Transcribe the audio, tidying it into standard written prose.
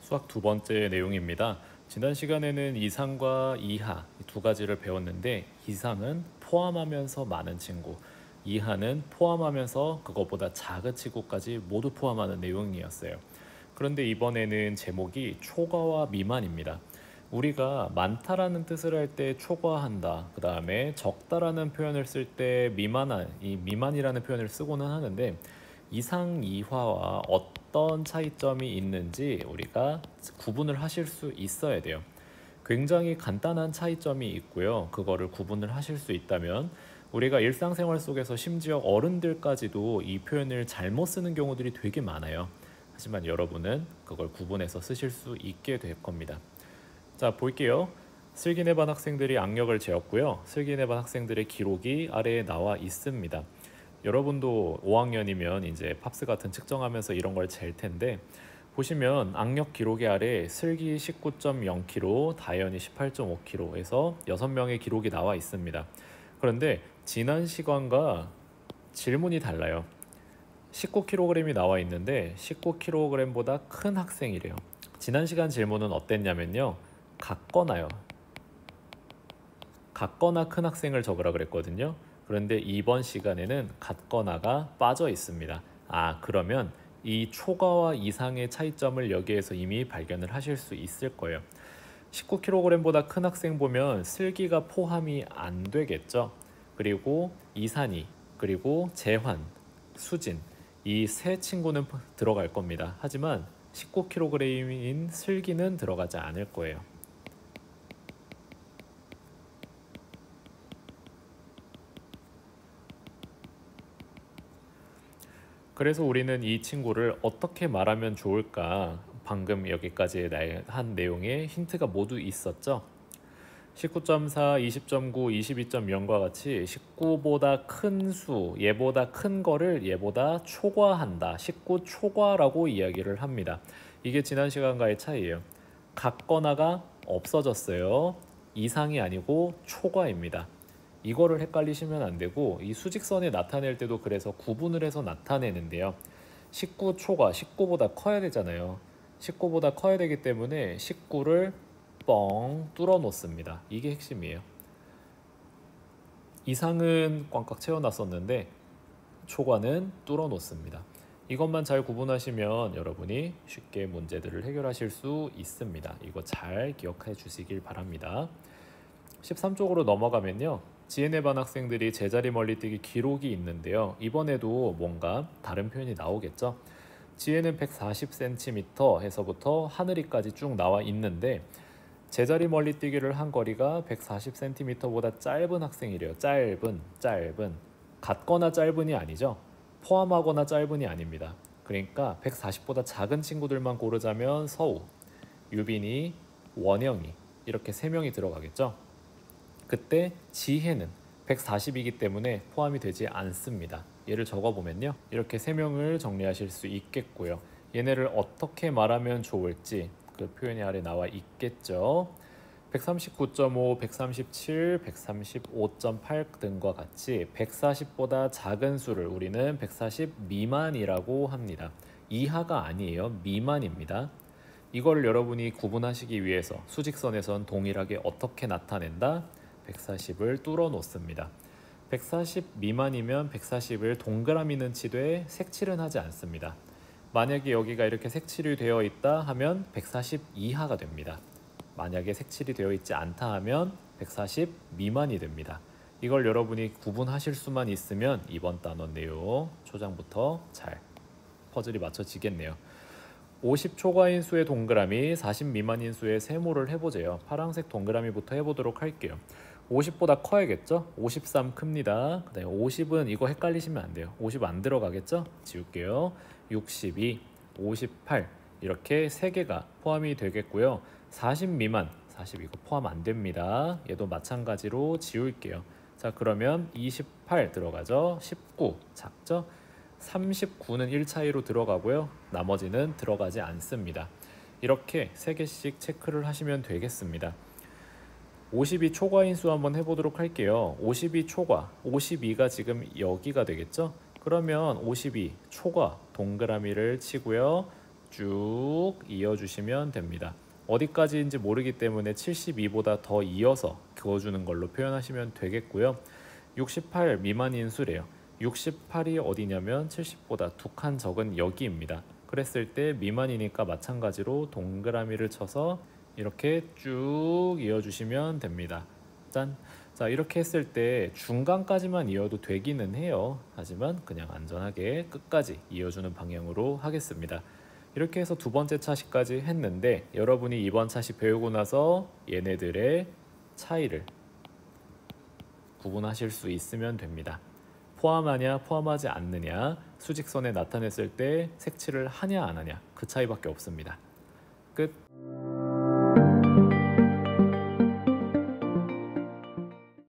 수학 두 번째 내용입니다. 지난 시간에는 이상과 이하 두 가지를 배웠는데 이상은 포함하면서 많은 친구, 이하는 포함하면서 그것보다 작은 친구까지 모두 포함하는 내용이었어요. 그런데 이번에는 제목이 초과와 미만입니다. 우리가 많다라는 뜻을 할 때 초과한다, 그 다음에 적다라는 표현을 쓸 때 이 미만이라는 표현을 쓰고는 하는데 이상 이하와 어떤 차이점이 있는지 우리가 구분을 하실 수 있어야 돼요. 굉장히 간단한 차이점이 있고요. 그거를 구분을 하실 수 있다면 우리가 일상생활 속에서 심지어 어른들까지도 이 표현을 잘못 쓰는 경우들이 되게 많아요. 하지만 여러분은 그걸 구분해서 쓰실 수 있게 될 겁니다. 자, 볼게요. 슬기네반 학생들이 악력을 재었고요. 슬기네반 학생들의 기록이 아래에 나와 있습니다. 여러분도 5학년이면 이제 팝스 같은 측정하면서 이런 걸 잴 텐데 보시면 악력 기록의 아래 슬기 19.0kg, 다현이 18.5kg에서 6명의 기록이 나와 있습니다. 그런데 지난 시간과 질문이 달라요. 19kg이 나와 있는데 19kg보다 큰 학생이래요. 지난 시간 질문은 어땠냐면요. 같거나 큰 학생을 적으라 그랬거든요. 그런데 이번 시간에는 같거나가 빠져 있습니다. 그러면 이 초과와 이상의 차이점을 여기에서 이미 발견을 하실 수 있을 거예요. 19kg보다 큰 학생 보면 슬기가 포함이 안 되겠죠. 그리고 이산이, 그리고 재환, 수진, 이 세 친구는 들어갈 겁니다. 하지만 19kg인 슬기는 들어가지 않을 거예요. 그래서 우리는 이 친구를 어떻게 말하면 좋을까? 방금 여기까지 한 내용에 힌트가 모두 있었죠. 19.4, 20.9, 22.0과 같이 19보다 큰 수, 얘보다 큰 거를 얘보다 초과한다. 19 초과라고 이야기를 합니다. 이게 지난 시간과의 차이예요. 같거나가 없어졌어요. 이상이 아니고 초과입니다. 이거를 헷갈리시면 안 되고 이 수직선에 나타낼 때도 그래서 구분을 해서 나타내는데요. 19 초과, 19보다 커야 되잖아요. 19보다 커야 되기 때문에 19를 뻥 뚫어 놓습니다. 이게 핵심이에요. 이상은 꽉꽉 채워놨었는데 초과는 뚫어 놓습니다. 이것만 잘 구분하시면 여러분이 쉽게 문제들을 해결하실 수 있습니다. 이거 잘 기억해 주시길 바랍니다. 13쪽으로 넘어가면요. 지혜네 반 학생들이 제자리 멀리뛰기 기록이 있는데요. 이번에도 뭔가 다른 표현이 나오겠죠. 지혜는 140cm 해서부터 하늘이까지 쭉 나와 있는데 제자리 멀리뛰기를 한 거리가 140cm보다 짧은 학생이래요. 짧은. 같거나 짧은이 아니죠. 포함하거나 짧은이 아닙니다. 그러니까 140보다 작은 친구들만 고르자면 서우, 유빈이, 원영이 이렇게 3명이 들어가겠죠. 그때 지혜는 140이기 때문에 포함이 되지 않습니다. 얘를 적어보면요. 이렇게 3명을 정리하실 수 있겠고요. 얘네를 어떻게 말하면 좋을지 그 표현이 아래 나와 있겠죠. 139.5, 137, 135.8 등과 같이 140보다 작은 수를 우리는 140 미만이라고 합니다. 이하가 아니에요. 미만입니다. 이걸 여러분이 구분하시기 위해서 수직선에선 동일하게 어떻게 나타낸다? 140을 뚫어 놓습니다. 140 미만이면 140을 동그라미는 치되 색칠은 하지 않습니다. 만약에 여기가 이렇게 색칠이 되어 있다 하면 140 이하가 됩니다. 만약에 색칠이 되어 있지 않다 하면 140 미만이 됩니다. 이걸 여러분이 구분하실 수만 있으면 이번 단원 내용 초장부터 잘 퍼즐이 맞춰지겠네요. 50 초과인 수의 동그라미, 40 미만인 수의 세모를 해보세요. 파란색 동그라미부터 해보도록 할게요. 50보다 커야겠죠? 53 큽니다. 그 다음에 50은 이거 헷갈리시면 안 돼요. 50 안 들어가겠죠? 지울게요. 62, 58 이렇게 3개가 포함이 되겠고요. 40 미만, 40 이거 포함 안 됩니다. 얘도 마찬가지로 지울게요. 자, 그러면 28 들어가죠? 19 작죠? 39는 1 차이로 들어가고요. 나머지는 들어가지 않습니다. 이렇게 3개씩 체크를 하시면 되겠습니다. 52 초과인 수 한번 해보도록 할게요. 52 초과, 52가 지금 여기가 되겠죠? 그러면 52 초과 동그라미를 치고요. 쭉 이어주시면 됩니다. 어디까지인지 모르기 때문에 72보다 더 이어서 그어주는 걸로 표현하시면 되겠고요. 68 미만인 수래요. 68이 어디냐면 70보다 두 칸 적은 여기입니다. 그랬을 때 미만이니까 마찬가지로 동그라미를 쳐서 이렇게 쭉 이어주시면 됩니다. 짠! 자, 이렇게 했을 때 중간까지만 이어도 되기는 해요. 하지만 그냥 안전하게 끝까지 이어주는 방향으로 하겠습니다. 이렇게 해서 두 번째 차시까지 했는데 여러분이 이번 차시 배우고 나서 얘네들의 차이를 구분하실 수 있으면 됩니다. 포함하냐 포함하지 않느냐, 수직선에 나타냈을 때 색칠을 하냐 안 하냐, 그 차이밖에 없습니다. 끝.